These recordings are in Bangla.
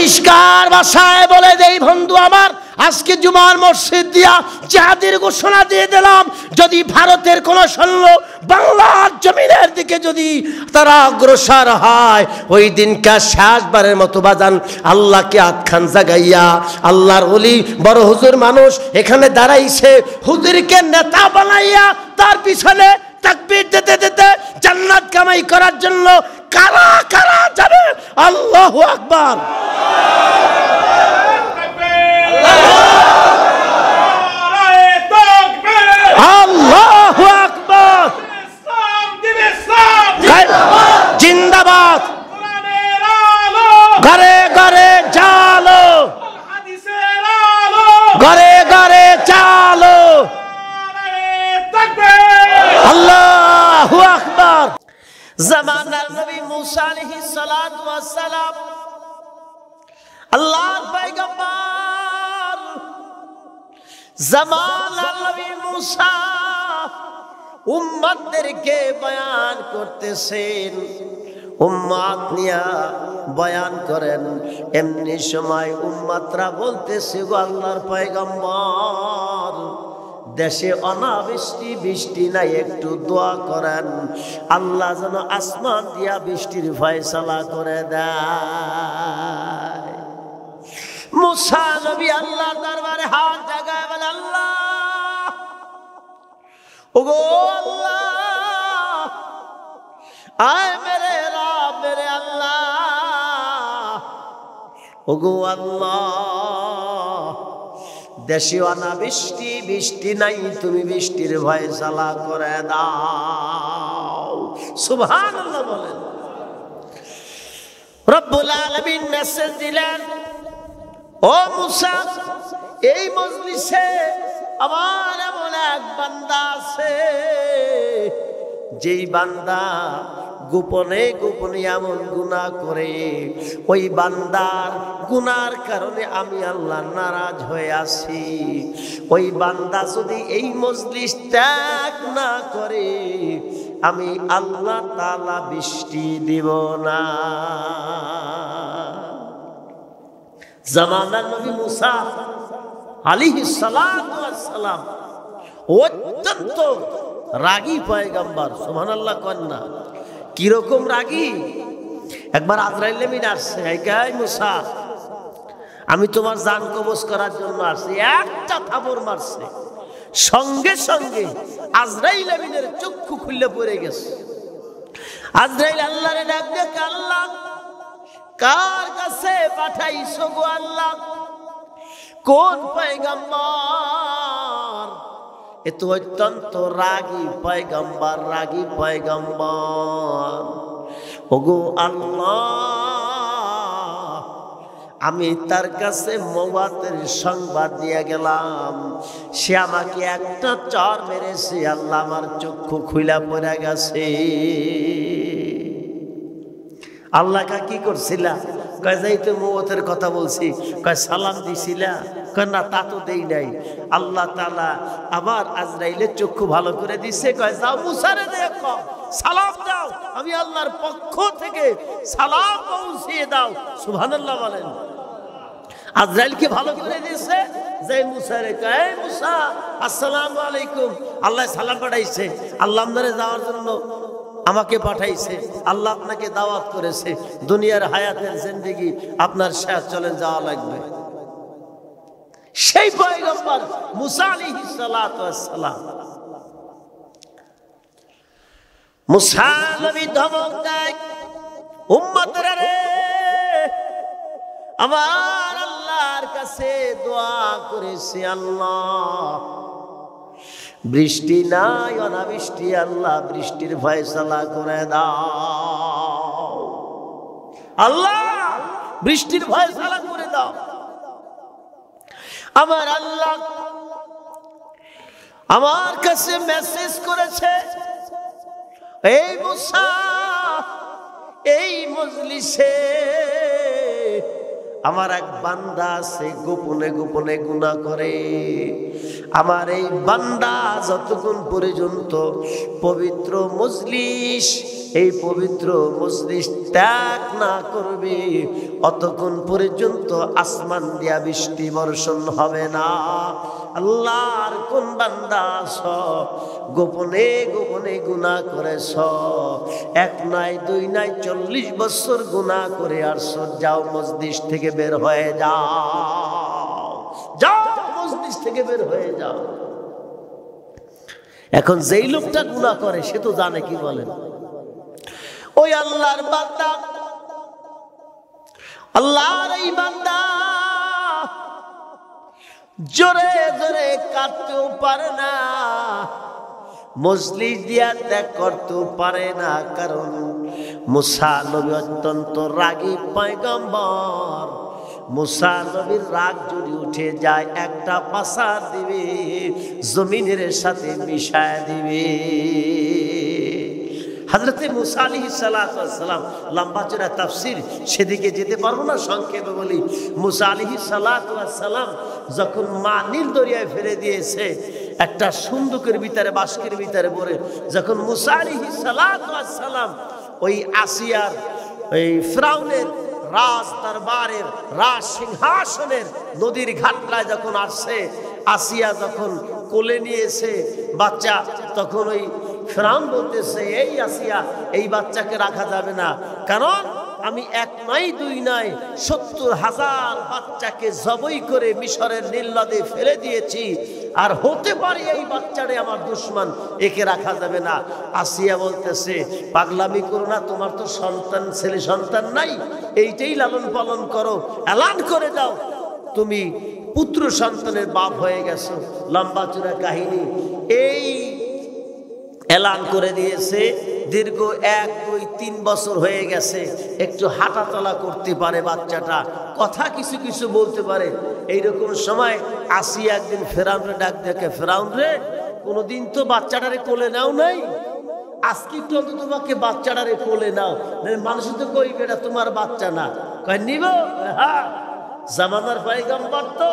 পরিষ্কার ভাষায় বলে দেই বন্ধু আমার, আজকে জুমার মসজিদ দিয়া জিহাদের ঘোষণা দিয়ে দিলাম, যদি ভারতের কোন সৈন্য বাংলার জমিনের দিকে যদি তারা অগ্রসর হয়, ওই দিনকার শেষবারের মতো বাজান আল্লাহকে আতখান জাগাইয়া আল্লাহর ওলি বড় হুজুর মানুষ এখানে দাঁড়াইছে, হুজুরকে নেতা বানাইয়া তার পিছনে তাকবীর দিতে দিতে জান্নাত কামাই করার জন্য কারা কারা যাবে? আল্লাহু আকবার। আল্লাহু আকবার। জিন্দাবাদ। ঘরে ঘরে চালো, ঘরে ঘরে চালো। আল্লাহু আকবার। জামানার নবী মুসা আলাইহিস সালাতু ওয়াস সালাম আল্লাহর পয়গম্বর, জামানার নবী মুসা উম্মতদেরকে বয়ান করতেছেন, উম্মত নিয়া বয়ান করেন। এমনি সময় উম্মতরা বলতেছে, গো আল্লাহর পয়গম্বর, দেশে অনাবৃষ্টি, বৃষ্টি নাই, একটু দোয়া করেন আল্লাহ যেন আসমান দিয়া বৃষ্টির ফয়সালা করে দেয়। মুসা নবী আল্লাহর দরবারে হাত জাগায় বলে, আল্লাহ, ওগো আল্লাহ, আয় মেরে রব, মেরে আল্লাহ, ওগো আল্লাহ, দেশে অনাবৃষ্টি, বৃষ্টি নাই, তুমি বৃষ্টির ফয়সালা করে দাও। সুবহানাল্লাহ বলেন। রব্বুল আলামিন মেসেজ দিলেন, ও মুসা, এই মজলিসে আমার এমন এক বান্দা আছে, যেই বান্দা গোপনে গোপনে এমন গুনাহ করে, ওই বান্দার গুনার কারণে আমি আল্লাহ নারাজ হয়ে আছি। ওই বান্দা যদি এই মজলিস ত্যাগ না করে, আমি আল্লাহ তাআলা বৃষ্টি দিব না। জামানার নবী মুসা আলাইহিস সালাতু ওয়াস সালাম অত্যন্ত রাগী পয়গম্বর। সুবহানাল্লাহ কন্যা কিরকম রাগী? একবার আজরাইল আমিন আসছে, এই মুসা, আমি তোমার জান কবজ করার জন্য আসছি। একটা থাবর মারছে, সঙ্গে সঙ্গে আজরাইল আমিনের চক্ষু খুলে পড়ে গেছে। আজরাইল আল্লাহরে ডাক দিয়ে, আল্লাহ, কার কাছে পাঠাইছো গো আল্লাহ? কোন পয়গম্বর? এ তো অত্যন্ত রাগী পয়গম্বর, রাগী পয়গম্বর। ওগো আল্লাহ, আমি তার কাছে মওয়াতের সংবাদ দিয়ে গেলাম, সে আমাকে একটা চর মেরেছে, আল্লাহ আমার চক্ষু খুইলা পড়ে গেছে। আল্লাহকে কি করছিলা? কয় যাই তো মওয়াতের কথা বলছি। কয় সালাম দিছিলা? কয় না, তা তো দেই নাই। আল্লাহ তাআলা আবার আজরাইলের চক্ষু ভালো করে দিছে। কয় যাও মুসারে দেখো, সালাম দাও, আমি আল্লাহর পক্ষ থেকে সালাম পৌঁছিয়ে দাও। সুবহানাল্লাহ বলেন। আজরাইলকে ভালো করে দিয়েছে। যে মুসারে কয়, মুসা আসসালামু আলাইকুম, আল্লাহ সালাম পাঠাইছে, আল্লাহ আপনারে যাওয়ার জন্য আমাকে পাঠাইছে, আল্লাহ আপনাকে দাওয়াত করেছে, দুনিয়ার হায়াতের জিন্দেগি আপনার শেষ, চলেন যাওয়া লাগবে। সেই পয়গম্বর মুসা আলাইহিস সালাতু ওয়াস সালাম, মুসা নবী ধমক দেয়, উম্মতরা রে, আমার আল্লাহর কাছে দোয়া করেছি, আল্লাহ বৃষ্টি নাই, অনাবৃষ্টি, আল্লাহ বৃষ্টির ফয়সালা করে দাও, আল্লাহ বৃষ্টির ফয়সালা করে দাও। আমার আল্লাহ আমার কাছে মেসেজ করেছে, এই মুসা, এই মজলিসে আমার এক বান্দা আছে, গোপনে গোপনে গুনাহ করে, আমার এই বান্দা যতক্ষণ পর্যন্ত পবিত্র মজলিস, এই পবিত্র মজলিস ত্যাগ না করবে অতক্ষণ পর্যন্ত আসমান দিয়া বৃষ্টি বর্ষণ হবে না। আল্লাহর কোন বান্দা গোপনে গোপনে গুনাহ করেছ, এক নয় দুই নয় 40 বছর গুনাহ করে আসছ, যাও মজলিস থেকে বের হয়ে যাও, যাও মজলিস থেকে বের হয়ে যাও। এখন যেই লোকটা গুনাহ করে সে তো জানে, কি বলেন, ওই আল্লাহর বান্দা, আল্লাহর এই বান্দা জোরে জোরে কাঁদতেও পারে না, মজলিস দিয়া ত্যাগ করতেও পারে না, কারণ মুসা নবী অত্যন্ত রাগী পয়গম্বর। মুসা নবীর রাগ যদি উঠে যায় একটা পাসার দিবে, জমিনের সাথে মিশায় দিবে। হযরতে মুসা আলাইহিস সালাম, লম্বা চড়া তাফসীর সেদিকে যেতে পারবো না, সংক্ষেপে বলি। মুসা আলাইহিস সালাম যখন মা নীল দরিয়ায় ফেলে দিয়েছে, একটা সুন্দুকের ভিতরে বাস্কের ভিতরে পড়ে, যখন মুসা আলাইহিস সালাম ওই আসিয়ার ওই ফিরআউনের রাজ দরবারের রাজ সিংহাসনের নদীর ঘাটলায় যখন আসছে, আসিয়া যখন কোলে নিয়েছে বাচ্চা, তখন ওই ফিরআউন বলতেছে, এই আসিয়া, এই বাচ্চাকে রাখা যাবে না, কারণ আমি এক নয় দুই নয় 70,000 বাচ্চাকে জবাই করে মিশরের নীল নদে ফেলে দিয়েছি, আর হতে পারে এই বাচ্চারে আমার দুশমন, একে রাখা যাবে না। আসিয়া বলতেছে, পাগলামি করো না, তোমার তো সন্তান, ছেলে সন্তান নাই, এইটাই লালন পালন করো, এলান করে দাও তুমি পুত্র সন্তানের বাপ হয়ে গেছো। লম্বা চূড়া কাহিনী। এই এলান করে দিয়েছে। দীর্ঘ 1 2 3 বছর হয়ে গেছে, একটু হাঁটা চলা করতে পারে বাচ্চাটা, কথা কিছু কিছু বলতে পারে। এইরকম সময় আসিয়া একদিন ফিরআউনরে ডাক দেখে, ফিরআউন রে, কোনোদিন তো বাচ্চাটারে কোলে নাও নাই, আজকে একটু অন্তত তোমাকে বাচ্চাটারে কোলে নাও, মানুষ তো কইবে এটা তোমার বাচ্চা না। কয় নিব, হ্যাঁ, জামানার পয়গম্বর তো,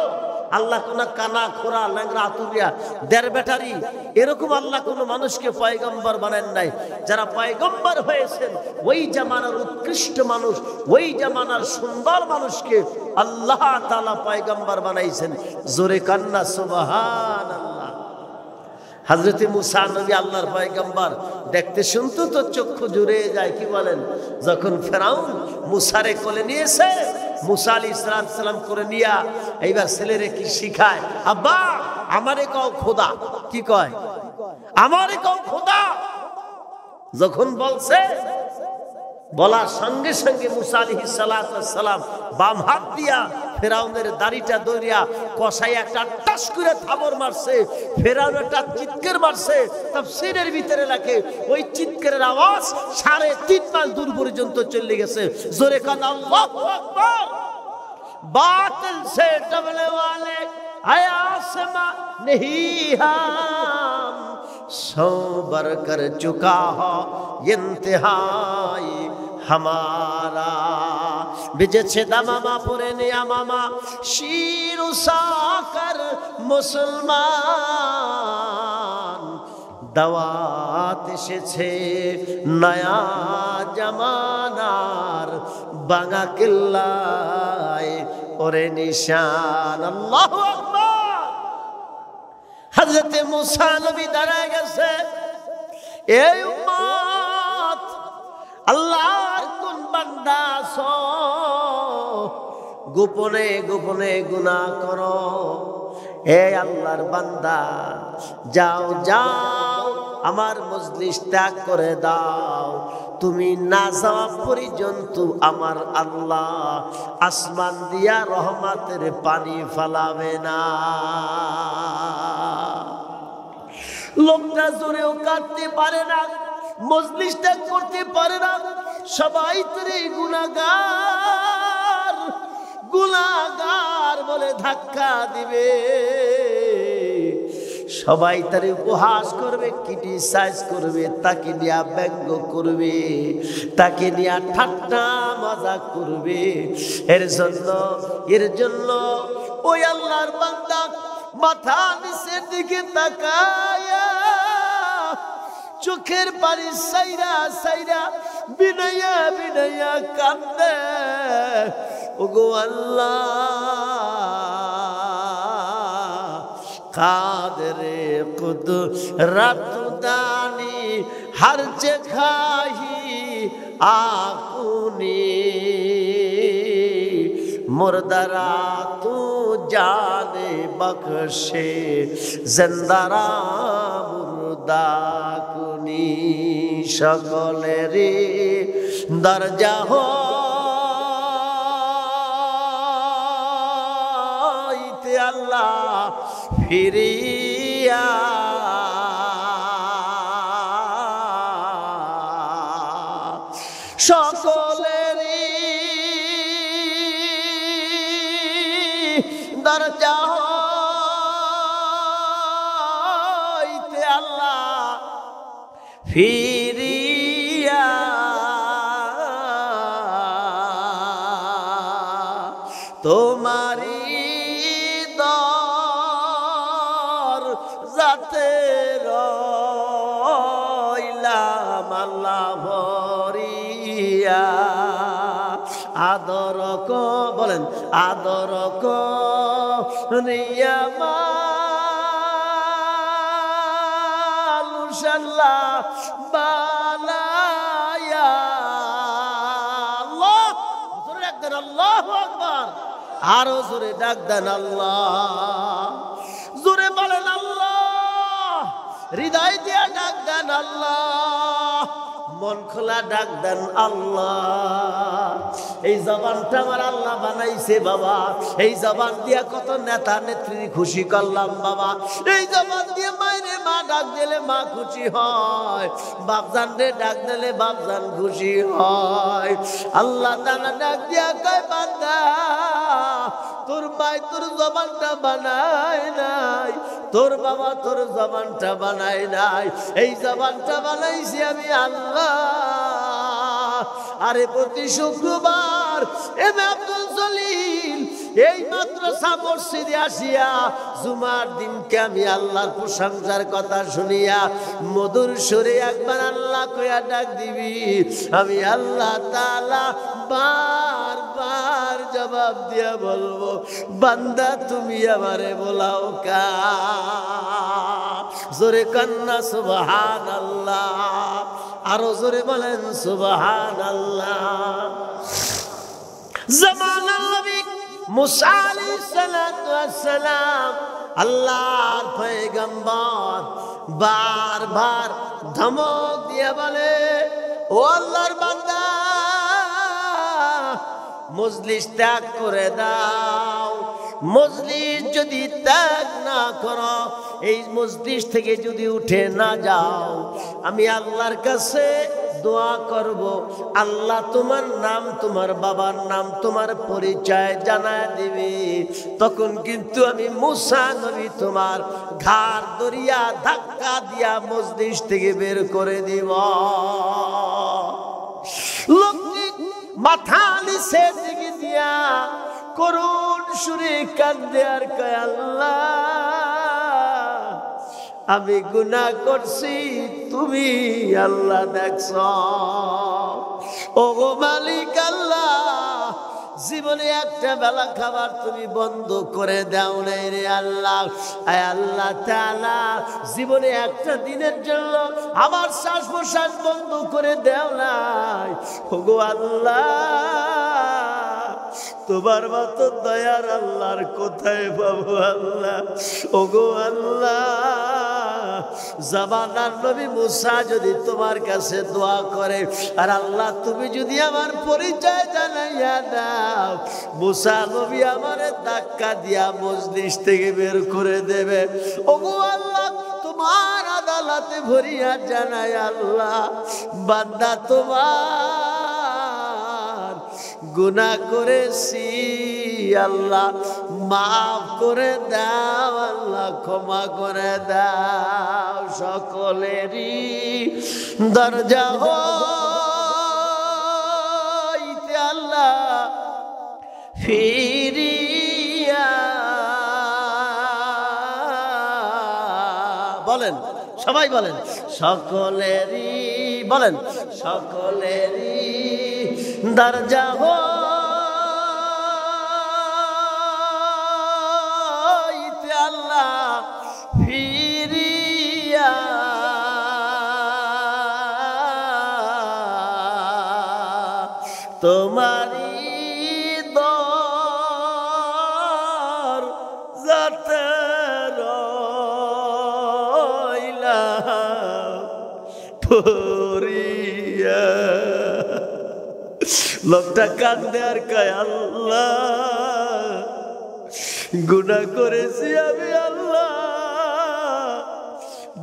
আল্লাহ কোন কানা খোরা ল্যাংরা আতুরিয়া দেড় ব্যাটারি এরকম আল্লাহ কোন মানুষকে পয়গম্বর বানান নাই। যারা পয়গম্বর হয়েছেন ওই জামানার উৎকৃষ্ট মানুষ, ওই জামানার সুন্দর মানুষকে আল্লাহ তাআলা পয়গম্বর বানাইছেন। জোরে কান্না সুবহানাল্লাহ। হযরত মুসা নবী আল্লাহর পয়গম্বর, দেখতে শুনতে তো চক্ষু জুড়ে যায়, কি বলেন। যখন ফিরআউন মুসারে কোলে নিয়েছে, মুসা আলাইহিস সালাম করে নিয়া এইবার ছেলেরে কি শিখায়, আব্বা আমারে কও খোদা, কি কয়, আমারে কও খোদা। যখন বলছে, বলার সঙ্গে সঙ্গে মুসা আলাইহিস সালাম বাম হাত দিয়া ফিরআউনের দাড়িটা ধরিয়া কষাই একটা টাস করে থাবর মারছে। ফিরআউন একটা চিৎকার মারছে, তাফসীরের ভিতরে লেখে ওই চিৎকারের আওয়াজ 3.5 মাইল দূর পর্যন্ত চলে গেছে। জোরে কান আল্লাহু আকবার। বাতিল সে ডবলে वाले आया आसमां नहीं हम सौ बर कर चुका हो इंतहाई हमारा बेजेছে দামামা পরে নেয়া মামা শির সাকর মুসলমান দাওয়াত এসেছে নয়া জামানার বাঙা কিল্লায় ওরে নিশান। আল্লাহু আকবার। হযরত মুসা নবী দাঁড়ায় গেছে, এই উম্মত আল্লাহর কোন বান্দা আছো, গোপনে গোপনে গুনাহ করো, এই আল্লাহর বান্দা যাও যাও আমার মজলিস ত্যাগ করে দাও। তুমি না যাওয়া পর্যন্ত আমার আল্লাহ আসমান দিয়া রহমতের পানি ফেলাবে না। লোকটা জোরেও কাটতে পারে না, মজলিস ত্যাগ করতে পারে না, সবাই তোরে গুনাহগার গুনাহগার বলে ধাক্কা দিবে, সবাই তার উপহাস করবে, ক্রিটিসাইজ করবে, তাকে নিয়ে ব্যঙ্গ করবে, তাকে নিয়ে ঠাট্টা মজাক করবে। এর জন্য ওই আল্লাহর বান্দা মাথা নিচের দিকে তাকায়া চোখের পানি সাইরা সাইরা বিনাইয়া বিনাইয়া কান্দে। ওগো আল্লাহ কাদরে কুদরত দানি হর জগহি আকুনি মুর্দারা তু জানে বখশে জিন্দারা মুর্দা কুনি সকলেরই দরজা হইতে আল্লাহ ফিরিয়া সকলেরই দরজা হইতে আল্লাহ ফিরিয়া তোমারি দর যাতে রইলাম আল্লাহ ভরিয়া। আদর বলেন আদর নিয়ামালুসাল্লাহ বালায়া। আল্লাহ জোরে ডাক দেন আল্লাহু আকবার, আরো জোরে ডাক দেন আল্লাহ, জোরে বলেন আল্লাহ, হৃদয় দিয়া ডাক দেন আল্লাহ, মন খোলা ডাক দেন আল্লাহ। এই জবানটা আমার আল্লাহ বানাইছে বাবা, এই জবান দিয়া কত নেতা নেত্রী খুশি করলাম বাবা, এই জবান দিয়ে মায়ের মা ডাক দিলে মা খুশি হয়, বাপজান রে ডাক দিলে বাপজান খুশি হয়। আল্লাহ তাআলা ডাক দিয়া কয় বান্দা তোর ভাই তোর জবানটা বানায় নাই, তোর বাবা তোর জবানটা বানায় নাই, এই জবানটা বানাইছি আমি আল্লাহ। আরে প্রতি শুক্রবার এমএ আব্দুল জলিল এই মাদ্রাসা মসজিদে আসিয়া জুমার দিনকে আমি আল্লাহর প্রশংসার কথা শুনিয়া মধুর সুরে একবার আল্লাহ কইয়া ডাক দিবি, আমি আল্লাহ তাআলা বারবার জবাব দিয়া বলবো বান্দা তুমি আমারে বলাও কা। জোরে কান্না সুবহানাল্লাহ, আরো জোরে বলেন সুবহানাল্লাহ। জামানাল নবী মুসা আলাইহিস সালাতু ওয়াস সালাম আল্লাহর পয়গম্বর বারবার ধমক দিয়ে বলে ও আল্লাহর বান্দা মজলিস ত্যাগ করে দাও, মজলিস যদি ত্যাগ না করো, এই মজলিস থেকে যদি উঠে না যাও, আমি আল্লাহর কাছে দোয়া করব, আল্লাহ তোমার নাম তোমার বাবার নাম তোমার পরিচয় জানায় দিবে, তখন কিন্তু আমি মুসা নবী তোমার ঘাড় ধরিয়া ধাক্কা দিয়া মজলিস থেকে বের করে দিব। লোকটি মাথা নিচে দিকে দিয়া করুণ সুরে কান্দে আর কয় আল্লাহ আমি গুনাহ করছি, তুমি আল্লাহ দেখছ। ও গো মালিক আল্লাহ, জীবনে একটা বেলা খাবার তুমি বন্ধ করে দাও নাই রে আল্লাহ। আয় আল্লাহ তাআলা জীবনে একটা দিনের জন্য আমার শ্বাস প্রশ্বাস বন্ধ করে দাও নাই। ও গো আল্লাহ তোমার মতো দয়ার আল্লাহর কোথায় পাবো আল্লাহ। ও গো আল্লাহ জামানার নবী মুসা যদি তোমার কাছে দোয়া করে আর আল্লাহ তুমি যদি আমার পরিচয় জানাইয়া দাও, মুসা নবী আমারে ধাক্কা দিয়া মজলিস থেকে বের করে দেবে। ও গো আল্লাহ তোমার আদালতে ভরিয়া জানাই আল্লাহ বান্দা তোমার গুনাহ করেছি আল্লাহ মাফ করে দাও, আল্লাহ ক্ষমা করে দাও। সকলেরই দরজা হইতে আল্লাহ ফিরিয়া বলেন, সবাই বলেন, সকলেরই বলেন, সকলেরই দরজা হইতে আল্লাহ ফিরিয়া তোমারি দর যাতে রইলাম পড়িয়া। লোকটা কাঁদে আর কয় আল্লাহ গুনাহ করেছি আমি আল্লাহ,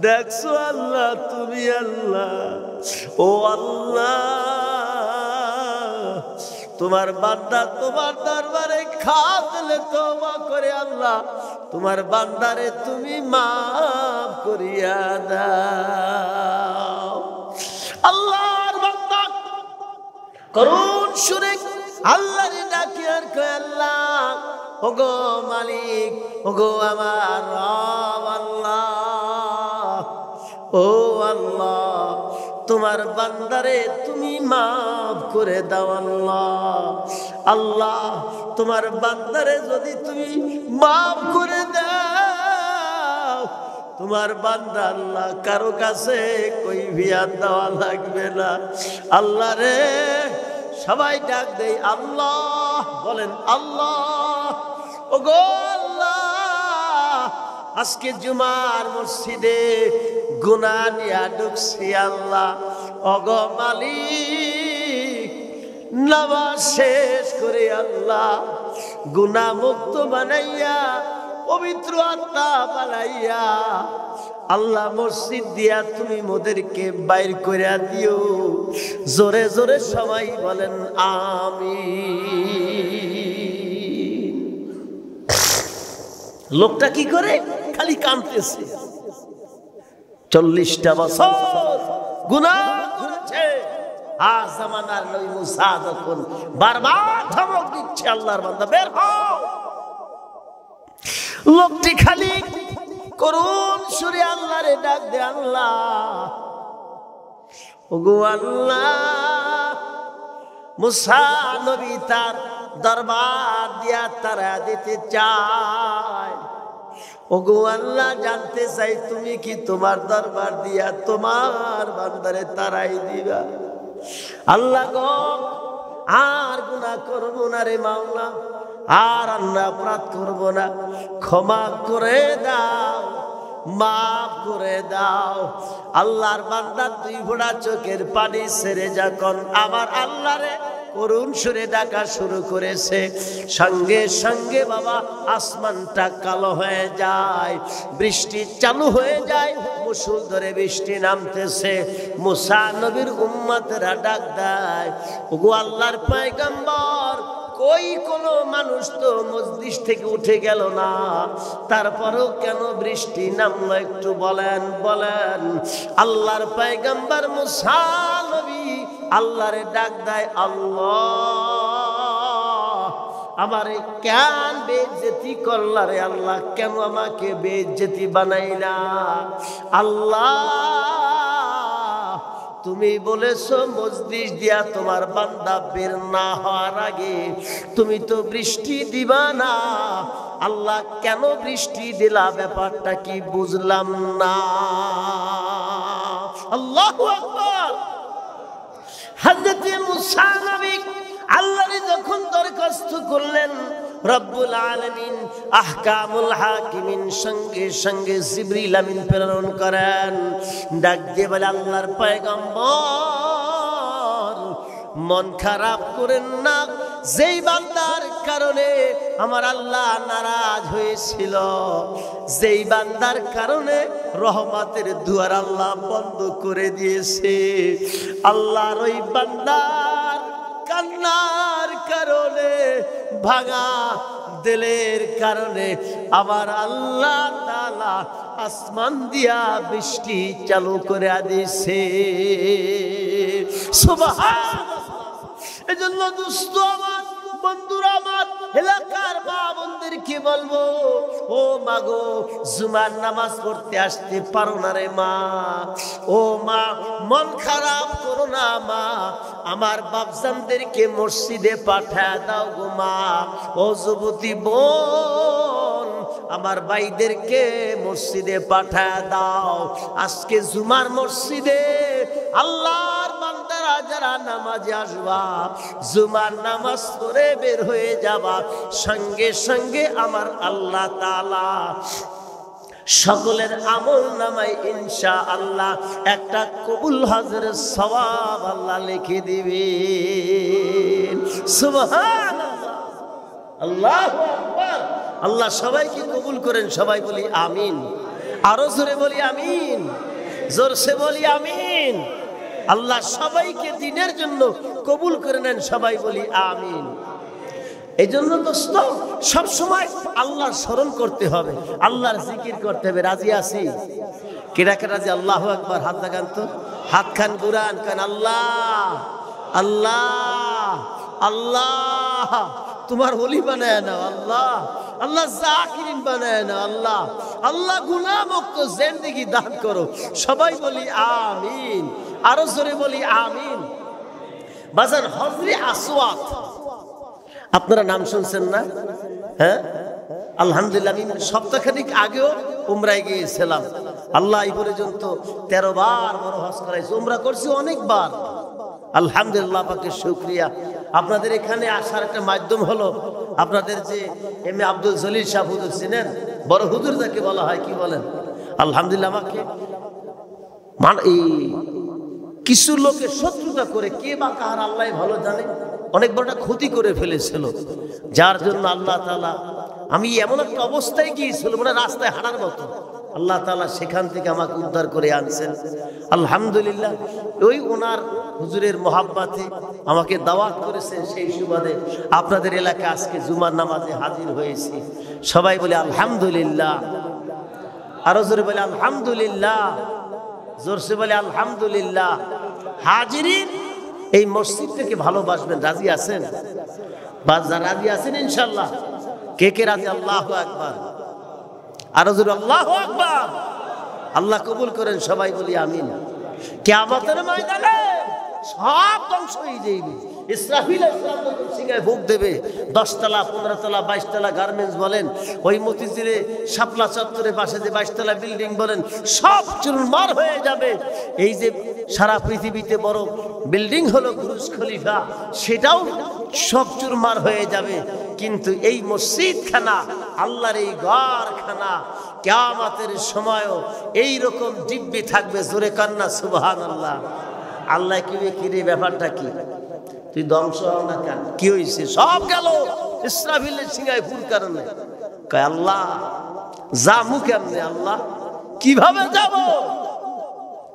দেখছো আল্লাহ তুমি আল্লাহ, ও আল্লাহ তোমার বান্দা তোমার দরবারে খাতলে তওবা করে আল্লাহ তোমার বান্দারে তুমি মাফ করিয়া দাও। আল্লাহর বান্দা করুণ সুরে আল্লাহরে ডাকে আর কয় আল্লাহ ওগো মালিক, ওগো আমার রব আল্লাহ, ও আল্লাহ তোমার বান্দারে তুমি মাফ করে দাও আল্লাহ। আল্লাহ তোমার বান্দারে যদি তুমি মাফ করে দাও তোমার বান্দা আল্লাহ কারো কাছে কই ভিয়ার দেওয়া লাগবে না। আল্লাহ রে সবাই ডাক দেই আল্লাহ, বলেন আল্লাহ, ওগো আল্লাহ আজকে জুমার মসজিদে গুনাহ নিয়া ঢুকছি আল্লাহ, ওগো মালিক নামাজ শেষ করে আল্লাহ গুনাহ মুক্ত বানাইয়া পবিত্র আত্মা বানাইয়া আল্লাহ মসজিদ দিয়া তুমি মোদেরকে বাইর করে দিও। জোরে জোরে সবাই বলেন আমিন। লোকটা কি করে খালি কাঁদতেছে, 40টা বছর গুনাহ করেছে। আজ জামানার নবী মুসা যখন বারবার ধমক দিচ্ছে আল্লাহর বান্দা বের হও, লোকটি খালি করুণ সুরে আল্লাহরে ডাক দে আল্লাহ, ওগো আল্লাহ মুসা নবী তার দরবার দিয়া তারা দিতে চায়, ওগো আল্লাহ জানতে চাই তুমি কি তোমার দরবার দিয়া তোমার বান্দারে তারাই দিবা। আল্লাহ গো আর গুনাহ করব না রে মাওলা, আর আমরা অপরাধ করব না, ক্ষমা করে দাও, মাফ করে দাও। আল্লাহর বান্দা 2 ফোঁটা চোখের পানি ছেড়ে যখন আমার আল্লাহরে করুণ সুরে ডাকা শুরু করেছে, সঙ্গে সঙ্গে বাবা আসমানটা কালো হয়ে যায়, বৃষ্টি চালু হয়ে যায়, মুষল ধরে বৃষ্টি নামতেছে। মুসা নবীর উম্মতরা ডাক দেয়, ওগো আল্লাহর পয়গম্বর কই কোনো মানুষ তো মজলিস থেকে উঠে গেল না, তারপরেও কেন বৃষ্টি নামলো একটু বলেন বলেন। আল্লাহর পয়গম্বর মুসা নবী আল্লাহরে ডাক দেয়, আল্লাহ আমারে কেন বেইজ্জতি করলা রে আল্লাহ, কেন আমাকে বেইজ্জতি বানাইলা? আল্লাহ তুমি বলেছো মজলিস দিয়া তোমার বান্দা বের না হওয়ার আগে তুমি তো বৃষ্টি দিবা না, আল্লাহ কেন বৃষ্টি দিলা ব্যাপারটা কি বুঝলাম না। আল্লাহু আকবার। হযরত মুসা নবী আল্লাহরে যখন দরখাস্ত করলেন, রব্বুল আলামিন আহকামুল হাকিমিন সঙ্গে সঙ্গে জিবরিল আমিন প্রেরণ করেন, ডাক দিয়ে বলে আল্লাহর পয়গম্বর মন খারাপ করেন না, যেই বান্দার কারণে আমার আল্লাহ নারাজ হয়েছিল, যেই বান্দার কারণে রহমতের দুয়ার আল্লাহ বন্ধ করে দিয়েছে, আল্লাহর ওই বান্দার কান্নার কারণে ভাঙা দিলের কারণে আমার আল্লাহ তাআলা আসমান দিয়া বৃষ্টি চালু করে দিয়েছে। সুবহানাল্লাহ। এজন্য দোস্ত আমার, বন্ধুরা আমার, এলাকার মা বোনদেরকে মাদেরকে বলবো, ও মা গো, জুমার নামাজ পড়তে আসতে পারো না রে মা, ও মা মন খারাপ করো না মা, আমার বাপজানদেরকে মসজিদে পাঠায় দাও গো মা। ও যুবতী বোন, আমার ভাইদেরকে মসজিদে পাঠায় দাও। আজকে জুমার মসজিদে আল্লাহর বান্দারা যারা নামাজে আসবা, জুমার নামাজ পড়ে বের হয়ে যাবা, সঙ্গে সঙ্গে আমার আল্লাহ তাআলা সকলের আমল নামায় ইনশাআল্লাহ একটা কবুল হজের সওয়াব আল্লাহ লিখে দিবেন। সুবহানাল্লাহ, আল্লাহু আকবার। আল্লাহ সবাইকে কবুল করেন, সবাই বলি আমিন। আরো জোরে বলি আমিন, জোরসে বলি আমিন। আল্লাহ সবাইকে দিনের জন্য কবুল করে নেন, সবাই বলি আমিন। এই জন্য দোস্ত সবসময় আল্লাহর স্মরণ করতে হবে, আল্লাহর জিকির করতে হবে। রাজি আছি? কেরা কেরা রাজি? আল্লাহু আকবার। হাত লাগান তো, হাত খান কুরআন খান। আল্লাহ আল্লাহ আল্লাহ, তোমার ওলি বানায় নাও আল্লাহ, আল্লাহ জাকিরিন বানায় নাও আল্লাহ, আল্লাহ গুনাহ মুক্ত জিন্দেগি দান করো। সবাই বলি আমিন, আরো জোরে বলি আমিন। বাজান হজরে আসওয়াদ, আপনারা নাম শুনছেন না? হ্যাঁ, আলহামদুলিল্লাহ। আমি সপ্তাহখানিক আগেও উমরায় গিয়েছিলাম। আল্লাহ এই পর্যন্ত 13 বার বড় হজ করাইছে, উমরা করছি অনেকবার। আলহামদুলিল্লাহ, পাকের শুকরিয়া। আপনাদের এখানে আসার একটা মাধ্যম হলো আপনাদের যে এম এ আব্দুল জলিল সাহেব হুজুর ছিলেন, বড় হুজুর যাকে বলা হয়, কি বলেন? আলহামদুলিল্লাহ, আমাকে এই কিছু লোকের শত্রুতা করে, কে বা কার আল্লাহ ভালো জানে, অনেক বড় ক্ষতি করে ফেলেছিল, যার জন্য আল্লাহ তাআলা, আমি এমন একটা অবস্থায় গিয়েছিল মানে রাস্তায় হাঁটার মতো, আল্লাহ তাআলা সেখান থেকে আমাকে উদ্ধার করে আনছেন। আলহামদুলিল্লাহ, ওই ওনার হুজুরের মহাব্বাতে আমাকে দাওয়াত করেছেন, সেই সুবাদে আপনাদের এলাকায় আজকে জুমার নামাজে হাজির হয়েছি। সবাই বলে আলহামদুলিল্লাহ, আরো জোরে বলে আলহামদুলিল্লাহ, জোরসে বলে আলহামদুলিল্লাহ। হাজিরিন, এই মসজিদটাকে ভালোবাসবেন, রাজি আছেন? রাজি আছেন ইনশাআল্লাহ? কে কে রাজি? আল্লাহু আকবার, আরো জোরে আল্লাহু আকবার। আল্লাহ কবুল করেন, সবাই বলি আমিন। কিয়ামতের ময়দানে সব ধ্বংস হয়ে যাবে। ইসরাফিল সিংহায় ভোগ দেবে। 10 তলা 15 তলা 22 তলা গার্মেন্টস বলেন, ওই মতিঝিলে শাপলা চত্বরের পাশে যে 22 তলা বিল্ডিং বলেন, সব চুরমার হয়ে যাবে। এই যে সারা পৃথিবীতে বড় বিল্ডিং হলো বুর্জ খলিফা, সেটাও সব চুরমার হয়ে যাবে। কিন্তু এই মসজিদ খানা, আল্লাহর এই ঘরখানা, কিয়ামতের সময়ও এই রকম দিব্যি থাকবে। জোরে কান্না সুবহানাল্লাহ। আল্লাহ কি রে, ব্যাপারটা কি? তুই ধ্বংস হও না কেন? কি হয়েছে? সব গেল ইসরাফিলের সিংহায় ফুল কারণে। কয় আল্লাহ যামু কেমনে? আল্লাহ কিভাবে যাব?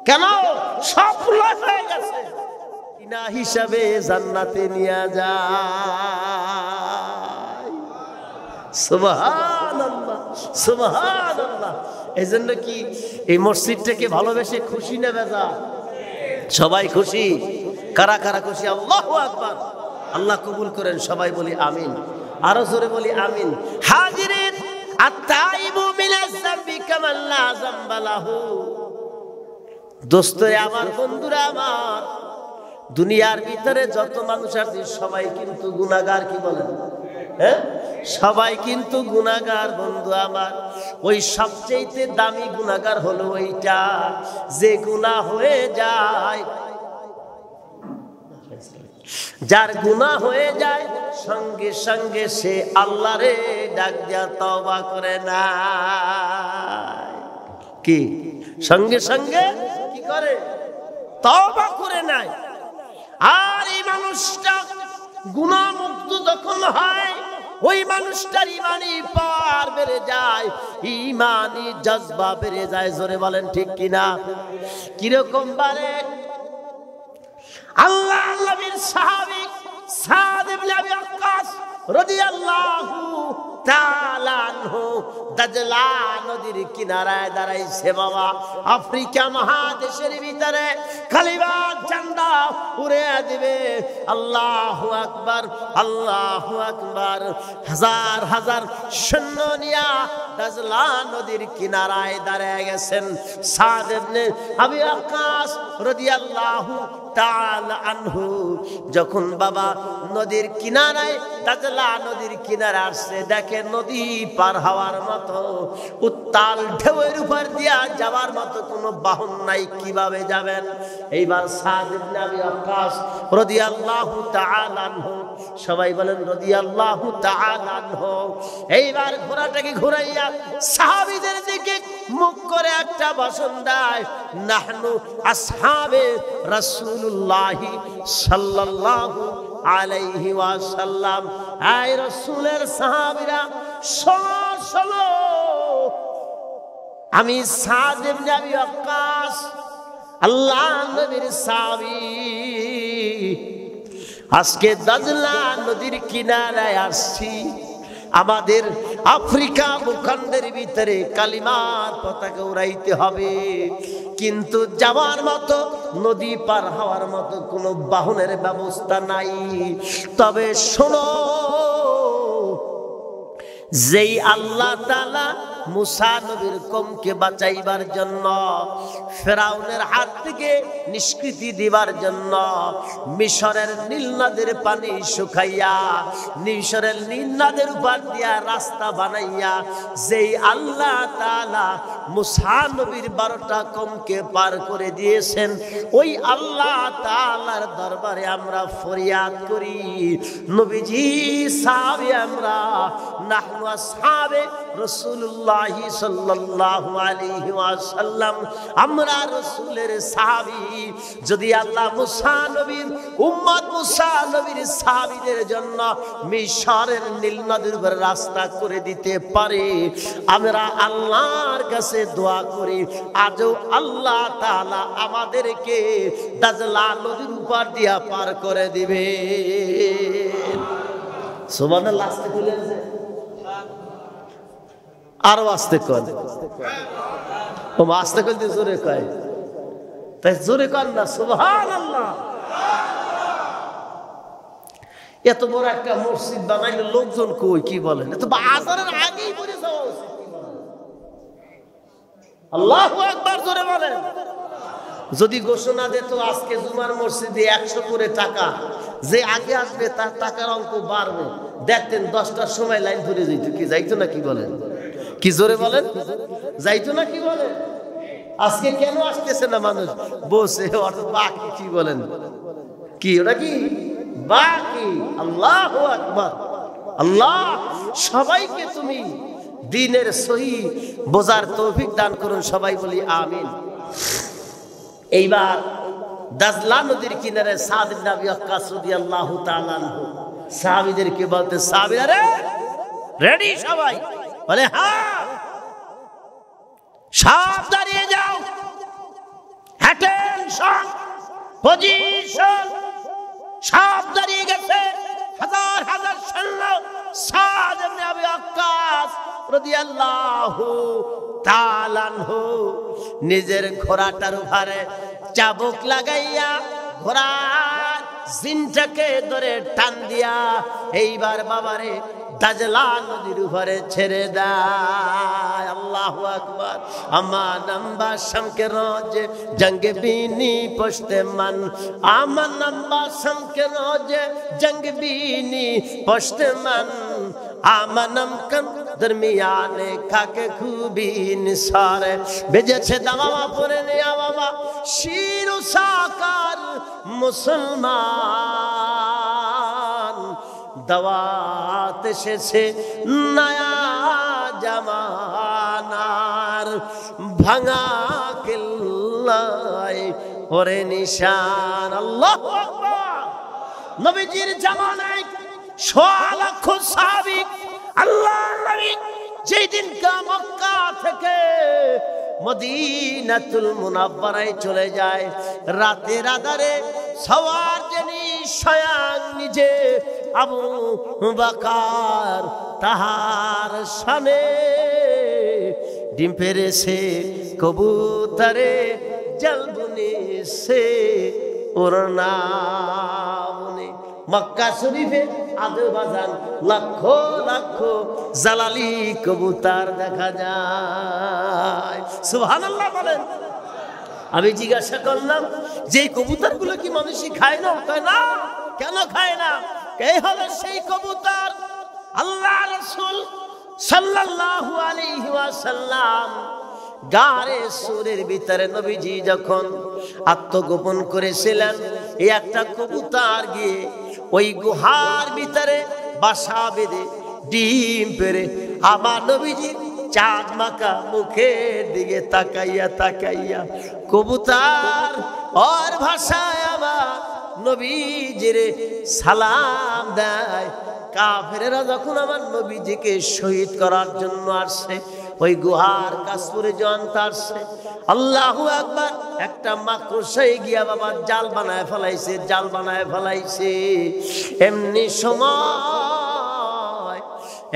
কেন? সব হয়ে গেছে। কিনা হিসাবে জান্নাতে নিয়ে যায়। সুবহানাল্লাহ, সুবহানাল্লাহ। এই জন্য কি এই মসজিদটাকে ভালোবেসে খুশি না বেজা? সবাই খুশি। কারা কারা খুশি? আল্লাহু আকবার। আল্লাহ কবুল করেন, সবাই বলি আমিন। আরো জোরে বলি আমিন। হাজিরিন, আত-তাইবু মিনাজ যামবি কামান লা যামবা লাহু। দোস্তরে আমার, বন্ধুরা আমার, দুনিয়ার ভিতরে যত মানুষ আছে সবাই কিন্তু গুনাহগার। কি বলেন? হ্যাঁ, সবাই কিন্তু গুনাহগার বন্ধু আমার। ওই সবচেয়ে দামি গুনাহগার হলো ওইটা যে গুনাহ হয়ে যায়, যার গুনাহ হয়ে যায় সঙ্গে সঙ্গে সে আল্লাহরে ডাক দিয়া তওবা করে না। কি সঙ্গে সঙ্গে কি করে? তওবা করে নাই। আর এই মানুষটা গুনাহ মুক্ত যখন হয়, ওই মানুষটার ইমানি পাওয়ার বেড়ে যায়, ইমানি জজবা বেড়ে যায়। জোরে বলেন ঠিক কিনা? কিরকম বারে? আল্লাহ নবীর সাহাবী সাদ ইবনে আবি ওয়াক্কাস রাদিয়াল্লাহু তাআলা আনহু দাজলা নদীর কিনারায় দাঁড়াইছে বাবা। আফ্রিকা মহাদেশের ভিতরে কালিমার ঝান্ডা উড়ে দিবে। আল্লাহু আকবার, আল্লাহু আকবার। হাজার হাজার সৈন্য নিয়া দাজলা নদীর কিনারায় দাঁড়ায় গেছেন সাদ ইবনে আবি ওয়াক্কাস রাদিয়াল্লাহু তাআলা আনহু। যখন বাবা নদীর কিনারায় দাজলা নদীর কিনারে আসছে, দেখে নদী পার হওয়ার মতো, উত্তাল ঢেউয়ের উপর দিয়া যাওয়ার মতো কোনো বাহন নাই, কিভাবে যাবেন? এইবার সাদ ইবনে আবি ওয়াক্কাস রাদিয়াল্লাহু তাআলা আনহু, সবাই বলেন রাদিয়াল্লাহু তাআলা আনহু, এইবার ঘোড়াটাকে ঘুরাইয়া সাহাবীদের দিকে মুখ করে একটা ভাষণ দেয়, নাহনু আসহাবে রাসূলুল্লাহি সাল্লাল্লাহু আলাইহি ওয়াসাল্লাম। এই রাসূলের সাহাবীরা শোনো, আমি সাদ ইবনে আবি ওয়াক্কাস আল্লাহ নবীর সাহাবী, আজকে দাজলা নদীর কিনারায় আসছি। আমাদের আফ্রিকা ভূখণ্ডের ভিতরে কালিমার পতাকা উড়াইতে হবে, কিন্তু যাওয়ার মতো, নদী পার হওয়ার মতো কোনো বাহনের ব্যবস্থা নাই। তবে শোনো, যেই আল্লাহ তাআলা মুসা নবীর কওমকে বাঁচাইবার জন্য, ফেরাউনের হাত থেকে নিষ্কৃতি দিবার জন্য মিশরের নীল নদের পানি শুকাইয়া, মিশরের নীল নদের উপর দিয়া রাস্তা বানাইয়া, যেই আল্লাহ তাআলা মুসা নবীর 12টা কওমকে পার করে দিয়েছেন, ওই আল্লাহ তাআলার দরবারে আমরা ফরিয়াদ করি, নবীজি সাহাবী আমরা, নাহনু আসহাবে রাসূলুল্লাহি সাল্লাল্লাহু আলাইহি ওয়াসাল্লাম, আমরা রাসূলের সাহাবী। যদি আল্লাহ মুসা নবীর উম্মত, মুসা নবীর সাহাবীদের জন্য মিশরের নীল নদীর উপর রাস্তা করে দিতে পারে, আমরা আল্লাহর কাছে দোয়া করি, আজও আল্লাহ তাআলা আমাদেরকে দাজলা নদীর উপর দিয়া পার করে দিবে। সুবহানাল্লাহ। আস্তে বলেন, আরো আস্তে কর, ও আস্তে করতে জোরে কয়, তাই জোরে কর না সুবহানাল্লাহ। এত বড় একটা মসজিদ বানাইলে লোকজন কই কি বলেন? এত আযানের আগেই পড়ে যাওয়া উচিত। আল্লাহু আকবার জোরে বলেন। যদি ঘোষণা দিত আজকে জুমার মসজিদে 100 করে টাকা, যে আগে আসবে তার টাকার অঙ্ক বাড়বে, দেখতেন 10টার সময় লাইন ধরে যাইতো, কি যাইতো না? কি বলেন? কি জোরে বলেন? যাইতো না? কি বলেন? আজকে কেন আসতেছে না মানুষ? বসে বাকি, কি বলেন? কি ওটা কি বাকি? আল্লাহু আকবার। আল্লাহ সবাইকে তুমি দ্বীনের সহি বোঝার তৌফিক দান করুন, সবাই বলি আমিন। এইবার দাজলা নদীর কিনারে সাদ ইবনে আবি ওয়াক্কাস রাদিয়াল্লাহু তাআলা আনহু সাহাবীদেরকে বলতে, সাহাবীরা রে, রেডি সবাই? বলে হ্যাঁ। সব দাঁড়িয়ে যাও, অ্যাটেনশন, পজিশন। সব দাঁড়িয়ে গেছে, হাজার হাজার সৈন্য সাদ ইবনে আবি ওয়াক্কাস রাদিয়াল্লাহু তাআলা আনহু নিজের ঘোড়াটার উপরে চাবুক লাগাইয়া ঘোড়ার জিনটাকে ধরে টান দিয়া এইবার বাবারে দাজলা নদীর উপরে ছেড়ে দেয়। আল্লাহু আকবার। আমার নাম্বা শামকে রোজ জঙ্গ বিনি পশতে মান, আমার নাম্বা শামকে রোজ জঙ্গ বিনি পশতে মান, আমানম কম দরমিয়ানে খাকে খুবই নিসারে, বেজেছে দাওয়া পরে নেয়া বাবা শিরু সাকার মুসলমান, দাওয়াত এসেছে নয়া জামানার, ভাঙা কিল্লায় ওরে নিশান। আল্লাহু আকবার। নবীজির জামানায় 1.5 লক্ষ সাহাবী আল্লাহর নবী যেই দিন মক্কা থেকে মদিনাতুল মুনাওয়ারায় চলে যায়, রাতের আধারে সওয়ার যিনি স্বয়ং নিজে আবু বকর তাহার শানে ডিম পেরেছে কবুতরে জলবুনে সে ওর নামে। মক্কা শরীফে আদে বাজান লক্ষ লক্ষ জালালি কবুতর দেখা যায়। সুবহানাল্লাহ বলেন। আমি জিজ্ঞাসা করলাম যে কবুতর গুলো কি মানুষই খায় না? কয় না। কেন খায় না? এই হলো সেই কবুতর আল্লাহ রাসূল সাল্লাল্লাহু আলাইহি ওয়াসাল্লাম গারে সুরের ভিতরে নবীজি যখন আত্মগোপন করেছিলেন, এই একটা কবুতর গিয়ে ওই গুহার ভিতরে বাসা বেঁধে ডিম পেড়ে আমার নবীজি চাঁদ মাখা মুখের দিকে তাকাইয়া তাকাইয়া কবুতর ওর ভাষায় আমার নবীজিরে সালাম দেয়। কাফেরেরা যখন আমার নবীজিকে শহীদ করার জন্য আসছে, ওই গুহার কাছপুরে জন্ত আসছে, আল্লাহু আকবার, একটা মাকড়সায় গিয়া বাবা জাল বানায় ফেলাইছে, জাল বানায় ফেলাইছে।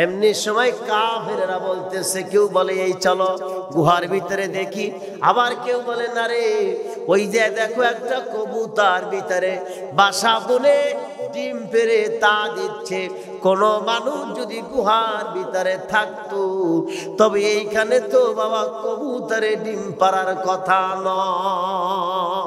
এমনি সময় কাফেরেরা বলতেছে, কেউ বলে এই চলো গুহার ভিতরে দেখি, আবার কেউ বলে না রে ওই যে দেখো একটা কবুতর ভিতরে বাসা বলে ডিম পেড়ে তা দিচ্ছে। কোন মানুষ যদি গুহার ভিতরে থাকতো তবে এইখানে তো বাবা কবুতরে ডিম পাড়ার কথা নয়।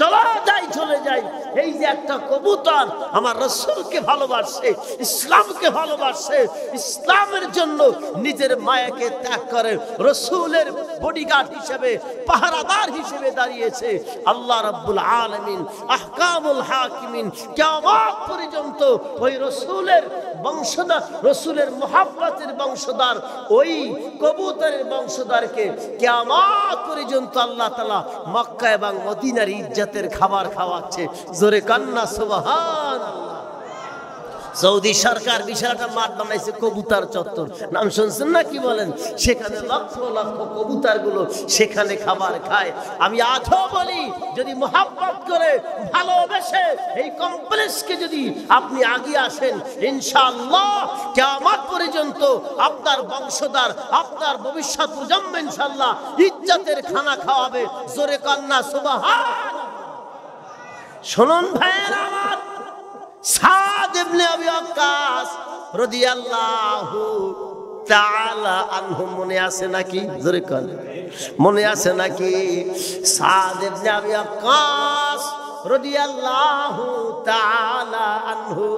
চলো যাই, চলে যাই। এই যে একটা কবুতর আমার রাসূলকে ভালোবাসে, ইসলামকে ভালোবাসে, ইসলামের জন্য নিজের মায়াকে ত্যাগ করে রাসূলের বডিগার্ড হিসেবে, পাহারাদার হিসেবে দাঁড়িয়েছে। আল্লাহ রাব্বুল আলামিন আহকামুল হাকিমিন কিয়ামত পর্যন্ত ওই রাসূলের বংশধর, রাসূলের মুহাব্বতের বংশধর, ওই কবুতরের বংশধরকে কিয়ামত পর্যন্ত আল্লাহ তাআলা মক্কা এবং মদিনার ইজ্জতের খাবার খাওয়াচ্ছে। জোরে কান্না সুবহানাল্লাহ। সৌদি সরকার বিশাল একটা মাঠ বানাইছে কবুতর চত্বর, নাম শুনছেন না? কি বলেন? সেখানে লক্ষ লক্ষ কবুতর গুলো সেখানে খাবার খায়। আমি আজও বলি, যদি মোহাব্বত করে ভালোবেসে এই কমপ্লেক্সকে যদি আপনি আগিয়ে আসেন, ইনশাআল্লাহ কিয়ামত পর্যন্ত আপনার বংশধর, আপনার ভবিষ্যৎ প্রজন্ম ইনশাআল্লাহ ইজ্জতের খানা খাওয়াবে। জোরে কান্না সুবহানাল্লাহ। শুনুন ভাইয়েরা আমার, সাদ ইবনে আবি ওয়াক্কাস রাদিয়াল্লাহু তাআলা আনহু মনে আছে নাকি? জোরে কোন মনে আছে নাকি? সাদ ইবনে আবি ওয়াক্কাস রাদিয়াল্লাহু তাআলা আনহু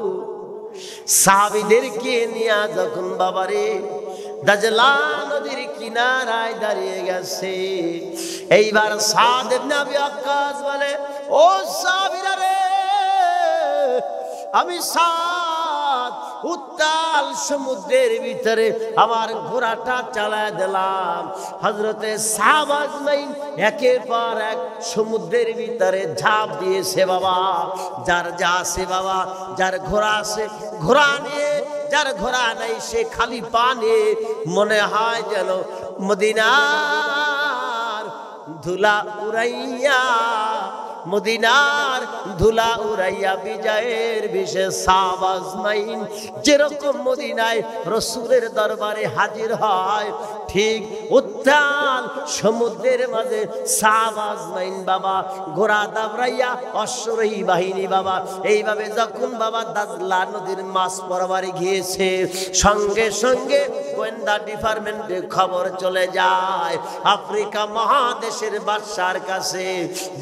সাহাবীদেরকে নিয়ে যখন বাবারে দাজলা নদীর কিনারায় দাঁড়িয়ে গেছে, এইবার সাদ ইবনে আবি ওয়াক্কাস বলে, ও সাহাবীরা রে, আমি সাদ উত্তাল সমুদ্রের ভিতরে আমার ঘোড়াটা চালায় দিলাম। হযরতে সাহাব আজমাইন একের পর এক সমুদ্রের ভিতরে ঝাঁপ দিয়েছে বাবা। যার যা আছে বাবা, যার ঘোড়া আছে ঘোড়া নিয়ে, যার ঘোড়া নাই সে খালি পা নিয়ে, মনে হয় যেন মদিনার ধুলা উড়াইয়া, মদিনার ধুলা উড়াইয়া বিজয়ের বিশেষ সাহাব আজমাইন যেরকম মদিনায় রাসূলের দরবারে হাজির হয়, ঠিক উত্তাল সমুদ্রের মাঝে সাহাব আজমাইন বাবা ঘোড়া দাবড়াইয়া অশ্বরোহী বাহিনী বাবা এইভাবে যখন বাবা দাজলা নদীর মাছ পরবারে গিয়েছে, সঙ্গে সঙ্গে গোয়েন্দা ডিপার্টমেন্টে খবর চলে যায় আফ্রিকা মহাদেশের বাদশার কাছে।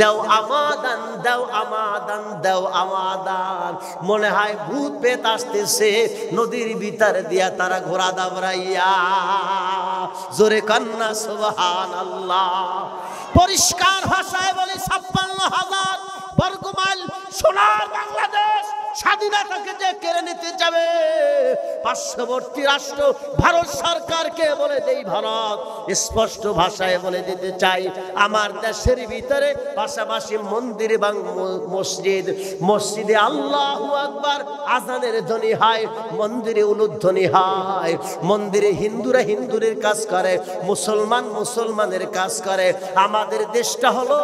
দাও আমাদান, দাও আমাদান, দাও আমাদান। মনে হয় ভূত পেত আসতেছে নদীর ভিতর দিয়া তারা ঘোড়া দাবড়াইয়া। জোরে কান্না সুবহানাল্লাহ। পরিষ্কার ভাষায় বলি 56,000 বর্গমাইল সোনার বাংলাদেশ স্বাধীনতাকে যে কেড়ে নিতে যাবে, পার্শ্ববর্তী রাষ্ট্র ভারত সরকারকে বলে দেই, ভারত স্পষ্ট ভাষায় বলে দিতে চাই, আমার দেশের ভিতরে পাশাপাশি মন্দির এবং মসজিদ, মসজিদে আল্লাহু আকবার আজানের ধ্বনি হয়, মন্দিরে উলুধ্বনি হয়। মন্দিরে হিন্দুরা হিন্দুদের কাজ করে, মুসলমান মুসলমানের কাজ করে। আমাদের দেশটা হলো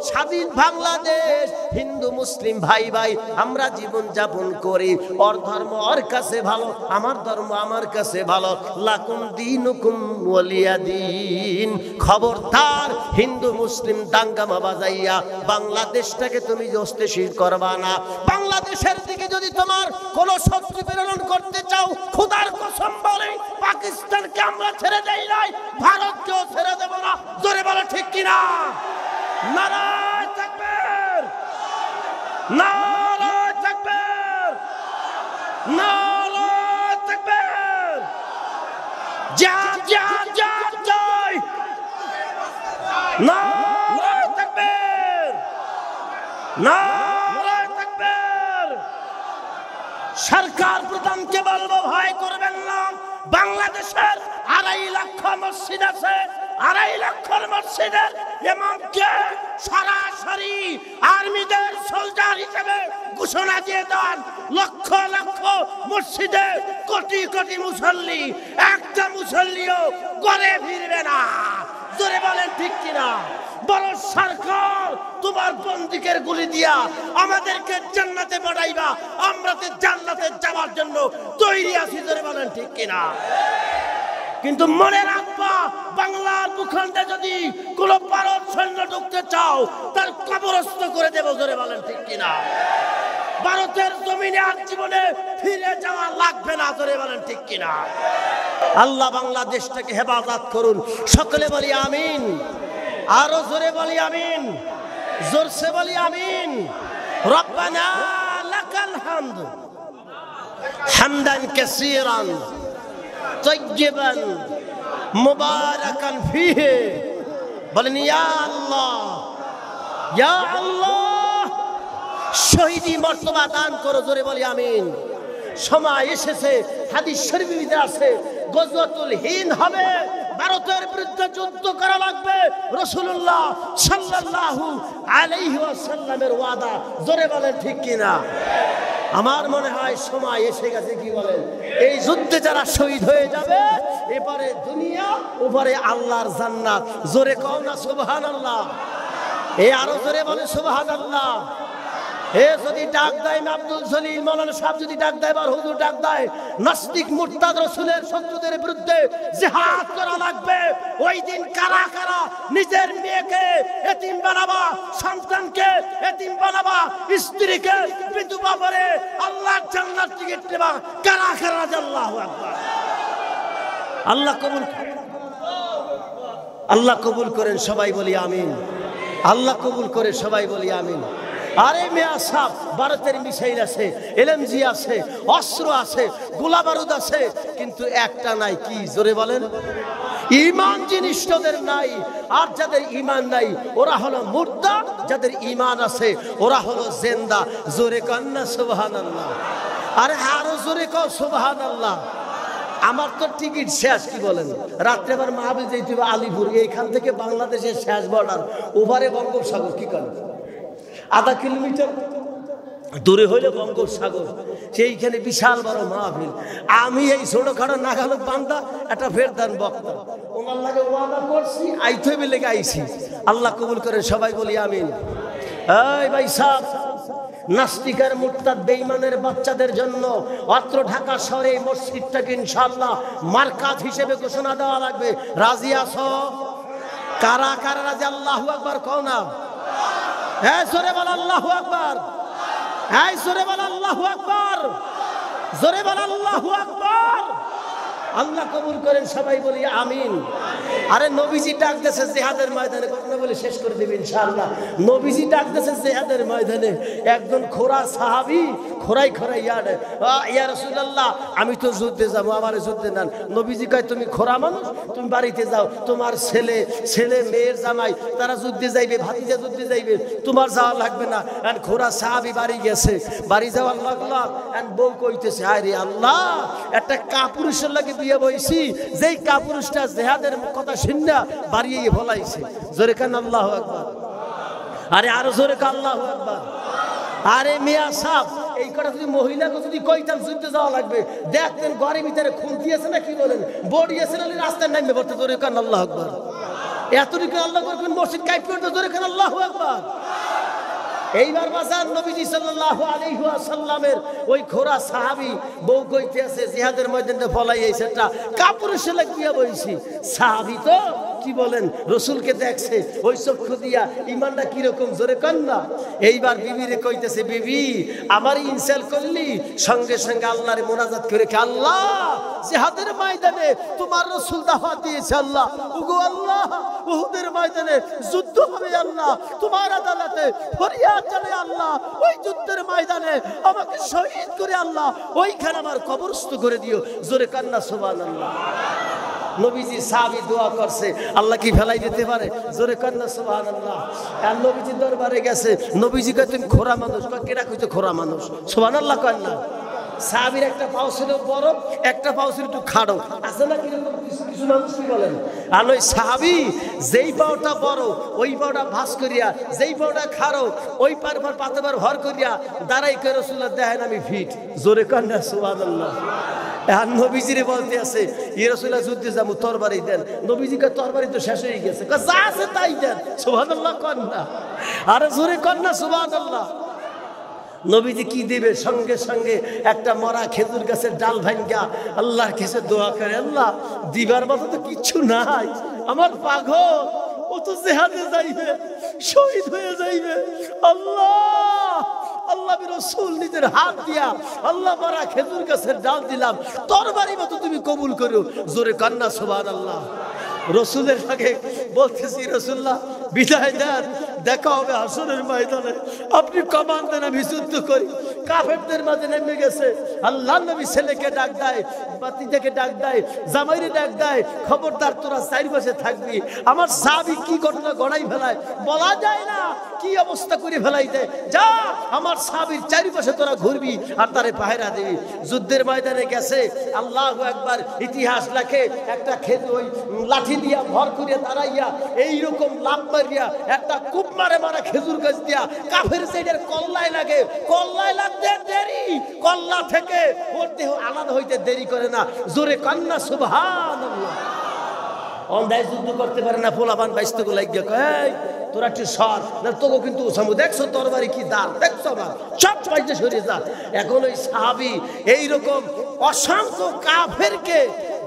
স্বাধীন বাংলাদেশ, হিন্দু মুসলিম মুসলিম ভাই ভাই আমরা জীবন যাপন করি, ওর ধর্ম ওর কাছে ভালো, আমার ধর্ম আমার কাছে ভালো, লাকুম দীনুকুম ওয়ালিয়া দীন। খবরদার হিন্দু মুসলিম দাঙ্গামা বাজাইয়া বাংলাদেশটাকে তুমি অস্থিতিশীল করবা না। বাংলাদেশের দিকে যদি তোমার কোন শত্রু প্রেরণ করতে চাও, খোদার কসম বলে পাকিস্তানকে আমরা ছেড়ে দেই নাই, ভারতকেও ছেড়ে দেব না। জোরে বলো ঠিক কিনা? নারায়ে তাকবীর, নারায়ে তাকবীর, নারায়ে তাকবীর। জিহাদ জিহাদ জিহাদ জয়, নারায়ে তাকবীর, নারায়ে তাকবীর। সরকার প্রধানকে বলবো ভয় করবেন না। বাংলাদেশের 2.5 লক্ষ মসজিদ আছে, 2.5 লক্ষ মসজিদের ইমামকে সরাসরি আর্মিদের সোলজার হিসেবে ঘোষণা দিয়ে দেন। লক্ষ লক্ষ মসজিদে কোটি কোটি মুসল্লি, একটা মুসল্লিও ঘরে ফিরবে না। জোরে বলেন ঠিক কিনা? বড় সরকার তোমার বন্দুকের গুলি দিয়া আমাদেরকে জান্নাতে পাঠাইবা, আমরা তো জান্নাতে যাওয়ার জন্য তৈরি আছি। জোরে বলেন ঠিক কিনা? কিন্তু মনে রাখবা, বাংলার ভূখণ্ডে যদি কোন ভারত সৈন্য ঢুকতে চাও, তার কবরস্থ করে দেব। জোরে বলেন ঠিক কিনা? ভারতের জমিনে আর জীবনে ফিরে যাওয়া লাগবে না। জোরে বলেন ঠিক কিনা? আল্লাহ বাংলাদেশটাকে হেফাজত করুন। সকলে বলি আমিন। আরো জোরে বলি আমিন, জোরসে বলি আমিন। রব্বানা লাকাল হামদ হামদান কাসীরান তাইয়িবান মুবারাকান ফীহি। বলেন ইয়া আল্লাহ, ইয়া আল্লাহ, শহীদি মর্তবা দান করো। জোরে বলি আমিন। সময় এসেছে, হাদিস শরীফের ভিতরে আছে, গজওয়াতুল হিন্দ হবে, ভারতের বিরুদ্ধে যুদ্ধ করা লাগবে। রাসূলুল্লাহ সাল্লাল্লাহু আলাইহি ওয়াসাল্লামের ওয়াদা। জোরে বলেন ঠিক কিনা? আমার মনে হয় সময় এসে গেছে। কি বলেন? এই যুদ্ধে যারা শহীদ হয়ে যাবে, এপারে দুনিয়া ওপারে আল্লাহর জান্নাত। জোরে কও না সুবহানাল্লাহ? আরো জোরে বলে সুবহানাল্লাহ। যদি ডাক দেয় আব্দুল জলিল মৌলানা সাহেব, যদি ডাক দেয় বা হুজুর ডাক দেয়, নাস্তিক মুরতাদ রাসূলের শত্রুদের বিরুদ্ধে জিহাদ করা লাগবে। ওই দিন কারা কারা নিজের মেয়েকে এতিম বানাবা, সন্তানকে এতিম বানাবা, স্ত্রীকে বিধবা করে আল্লাহর জান্নাত টিকিট নেবা, কারা কারা? আল্লাহু আকবার। আল্লাহ কবুল, আল্লাহ কবুল করেন। সবাই বলি আমিন। আল্লাহ কবুল করে, সবাই বলি আমিন। আরে মেয়া সাহেব, ভারতের মিসাইল আছে, এলএমজি আছে, অস্ত্র আছে, গোলা বারুদ আছে, কিন্তু একটা নাই। কি? জোরে বলেন। ঈমান জিনিসটাদের নাই। আর যাদের ঈমান নাই ওরা হলো মুর্দা, যাদের ঈমান আছে ওরা হলো জিন্দা। জোরে কান্না সুবহানাল্লাহ। আরে আরো জোরে কও সুবহানাল্লাহ। আমার তো টিকিট শেষ। কি বলেন? রাত্রে আবার মাহফিল যেতে হবে আলিপুর, এইখান থেকে বাংলাদেশের শেষ বর্ডার, ওভারে বঙ্গোপসাগর। কি করেন? 0.5 কিলোমিটার দূরে হইলে বঙ্গোপসাগর, সেইখানে বিশাল বড় মাহফিল। আমি এই ছোটখাটো নাগালক বান্দা, একটা ফেরদান বক্তা, ওনার লাগে ওয়াদা করছি, আইতে বেলে গাইছি। আল্লাহ কবুল করে, সবাই বলি আমিন। এই ভাই সাহেব, নাস্তিকের মুরতাদ বেঈমানের বাচ্চাদের জন্য অত্র ঢাকা শহরে মসজিদটাকে ইনশাআল্লাহ মারকাজ হিসেবে ঘোষণা দেওয়া লাগবে। রাজি আছো? কারা কারা রাজি? আল্লাহু আকবার কও না। হ্যাঁ জোরে বল আল্লাহু আকবার। হ্যাঁ জোরে বল আল্লাহু আকবার। জোরে বল আল্লাহু আকবার। আল্লাহ কবুল করেন, সবাই বলি আমিন। আরে নবীজি ডাক দিয়েছে জিহাদের ময়দানে, কথা বলে শেষ করে দিবেন ইনশাআল্লাহ। নবীজি ডাক দিয়েছে জিহাদের ময়দানে, একজন খোরা সাহাবী খোরাই খোরাই ইয়া রাসূলুল্লাহ, আমি তো যুদ্ধে যাব, আমার যুদ্ধে নেন। নবীজি কয়, তুমি খোরা মানুষ, তুমি বাড়িতে যাও, তোমার ছেলে মেয়ের জামাই তারা যুদ্ধে যাইবে, ভাতিজা যুদ্ধে যাইবে, তোমার যাওয়া লাগবে না। আর খোরা সাহাবী বাড়ি গেছে, বাড়ি যাওয়ার লাগলাম, আর বউ কইতেছে, হায় রে আল্লাহ, একটা কাপুরুষের লাগে বিয়ে বইছি, যেই কাপুরুষটা জিহাদের কথা শুননা বাড়িয়ে ভোলাইছে। জোরে কান আল্লাহু আকবার। আরে আরো জোরে কান আল্লাহু আকবার। আরে মিয়া সাহেব, এই কথা যদি মহিলাকে যদি কইতাম যুদ্ধে যাওয়া লাগবে, দেখতেন ঘরের ভিতরে খুঁটি আছে না, কি বলেন, বডি আছে না, রাস্তায় নামবে পড়তে। জোরে কান আল্লাহু আকবার। এতটুকু আল্লাহ করবেন, মসজিদ কাইপ করতে। জোরে কান আল্লাহু আকবার। এইবার বাজার নবীজি সাল্লাল্লাহু আলাইহি ওয়াসাল্লামের ওই খোরা সাহাবী বউ কইতে আছে জিহাদের ময়দানে ফলাই এইটা কাপড় সেলে কিয়া বইছি সাহাবী তো কি বলেন রাসূলকে দেখছে ওই চক্ষু দিয়া ঈমানটা কি রকম জোরে কন্না এইবার বিবিরে কইতেছে বিবি আমার ইনসাল করলি সঙ্গে সঙ্গে আল্লাহরে মুনাজাত করে কে আল্লাহ জিহাদের ময়দানে তোমার রাসূল দাওয়াত দিয়েছে আল্লাহ ওগো আল্লাহ উহুদের ময়দানে যুদ্ধ হবে আল্লাহ তোমার আদালতে ফরিয়াদ জানাই আল্লাহ ওই যুদ্ধের ময়দানে আমাকে শহীদ করে আল্লাহ ওইখানে আমার কবরস্থ করে দিও জোরে কান্না সুবহানাল্লাহ নবীজি সাহাবী দোয়া করছে আল্লাহ কি ফেলাই দিতে পারে জোরে কান্না সুবহানাল্লাহ আর নবীজি দরবারে গেছে নবীজি কয় তুমি খোরা মানুষ কয় কেডা কইতে খোরা মানুষ সুবহানাল্লাহ কয় না সাহাবীর একটা পাও ছিল বড় একটা পাও ছিল একটু খাড়ো আছে না কিরকম কিছু মানুষ কি বলেন আর ওই সাহাবী যেই পাওটা বড় ওই পাওটা ভাঁজ করিয়া যেই পাওটা খাড়ো ওই পার পাতাবার ভর করিয়া দাঁড়াই করে রাসূলুল্লাহ দেখেন আমি ফিট জোরে কান্না সুবহানাল্লাহ আর নবীজিরে বলতে আছে ইয়া রাসূলুল্লাহ যুদ্ধে যাবো তরবারি দেন নবীজিকে তরবারি তো শেষ হয়ে গেছে কয় যা আছে তাই দেন সুবহানাল্লাহ কন্না আরে জোরে কন্না সুবহানাল্লাহ নবীজি কি দিবে সঙ্গে সঙ্গে একটা মরা খেজুর গাছের ডাল ভাঙ্গা আল্লাহর কাছে দোয়া করে আল্লাহ দিবার মতো তো কিচ্ছু নাই আমার পাগল ও তো জিহাদে যাইবে শহীদ হয়ে যাইবে আল্লাহ আল্লাহ রাসূল নিজের হাত দিয়া আল্লাহ মরা খেজুর গাছের ডাল দিলাম তরবারি মতো তুমি কবুল করো জোরে কান্না সুবহানাল্লাহ রাসূলের আগে বলতেছি রাসূলুল্লাহ বিদায় দেন দেখা হবে হাসরের ময়দানে আপনি কমান দেন আমি যুদ্ধ করি কাফেরদের মাঝে নেমে গেছে আল্লাহর নবী ছেলেকে ডাক দেয় বাতিটাকে ডাক দেয় জামাইরে ডাক দেয় খবরদার তোরা চারিপাশে থাকবি আমার সাহাবী কি ঘটনা গড়াই ফেলায় বলা যায় না কি অবস্থা করে ফেলাই দেয় যা আমার সাহাবীর চারিপাশে তোরা ঘুরবি আর তারে পাহারা দিবি যুদ্ধের ময়দানে গেছে আল্লাহু আকবার ইতিহাস লেখে একটা ওই লাঠি দিয়া ভর করিয়া দাঁড়াইয়া এইরকম লাভ মারিয়া একটা কূপ মারে মারা খেজুর গাছ দিয়া কাফের সাইডের কল্লায় লাগে কল্লায় লাগতে দেরি কল্লা থেকে ওর দেহ আলাদা হইতে দেরি করে না জোরে কান্না সুবহানাল্লাহ অন্ধায় যুদ্ধ করতে পারে না পোলাপান বাইস্তকে লাগিয়ে কয় তোরা একটু সর না তোকে কিন্তু ওসামু দেখছো তরবারি কি দাঁড় দেখছো আমার সব পাইতে সরিয়ে যা এখন ওই সাহাবী এইরকম অসংখ্য কাফেরকে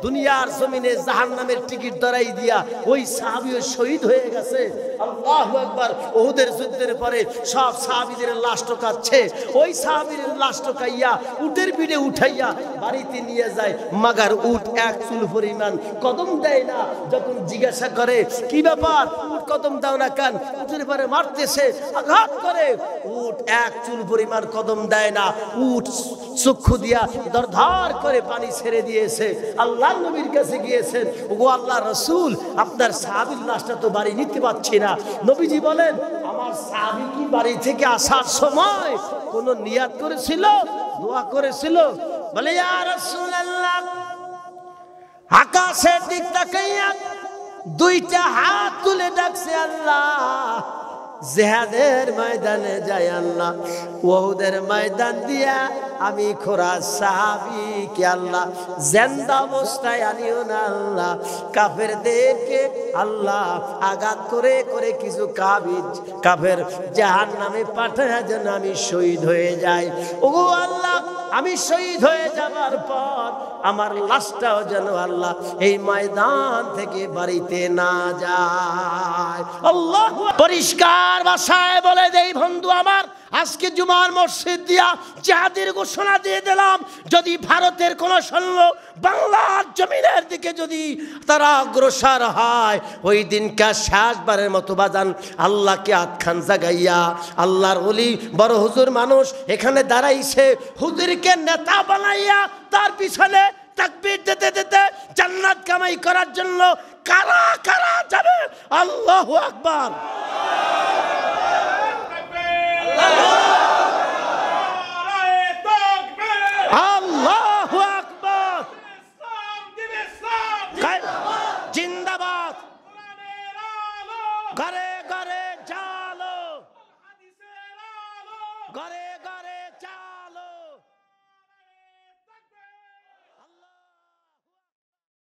দুনিয়ার জমিনে জাহান্নামের টিকিট ধরাই দিয়া ওই সাহাবীও শহীদ হয়ে গেছে আল্লাহু আকবার উহুদের যুদ্ধের পরে সব সাহাবীদের লাশ টোকাচ্ছে ওই সাহাবীর লাশ টোকাইয়া উটের পিঠে উঠাইয়া বাড়িতে নিয়ে যায় মাগার উট এক চুল পরিমাণ কদম দেয় না যখন জিজ্ঞাসা করে কি ব্যাপার উট কদম দাও না কেন উটের পরে মারতেছে আঘাত করে উট এক চুল পরিমাণ কদম দেয় না উট চক্ষু দিয়া দরধার করে পানি ছেড়ে দিয়েছে আল্লাহ নবীর কাছে গিয়েছেন ওগো আল্লাহর রাসূল আপনার সাহাবীর লাশটা তো বাড়ি নিতে পারছি না নবীজি বলেন আমার সাহাবী কি বাড়ি থেকে আসার সময় কোন নিয়াত করেছিল দোয়া করেছিল বলে ইয়া রাসূলুল্লাহ আকাশের দিক তাকাইয়া দুইটা হাত তুলে ডাকছে আল্লাহ জিহাদের ময়দানে যায় আল্লাহ উহুদের ময়দান দিয়া আমি খোরা সাহাবী কে আল্লাহ জিন্দা অবস্থায় আনিও না আল্লাহ কাফেরদেরকে আল্লাহ আঘাত করে করে কিছু কাফের জাহান্নামে পাঠায় যেন আমি শহীদ হয়ে যাই ওগো আল্লাহ আমি শহীদ হয়ে যাবার পর আমার লাশটাও যেন আল্লাহ এই ময়দান থেকে বাড়িতে না যায় আল্লাহ পরিষ্কার ভাষায় বলে দেই বন্ধু আমার আজকে জুমার মসজিদ দিয়া জিহাদের ঘোষণা দিয়ে দিলাম যদি ভারতের কোন সৈন্য বাংলার জমিনের দিকে যদি তারা অগ্রসর হয় ওই দিনকা শেষবারের মতো বাজান আল্লাহকে আতখান জাগাইয়া আল্লাহর ওলি বড় হুজুর মানুষ এখানে দাঁড়াইছে হুজুরকে নেতা বানাইয়া তার পিছনে তাকবীর দিতে দিতে জান্নাত কামাই করার জন্য কারা কারা যাবে আল্লাহু আকবার আল্লাহু আকবার জিন্দাবাদ ঘরে ঘরে জালো ঘরে ঘরে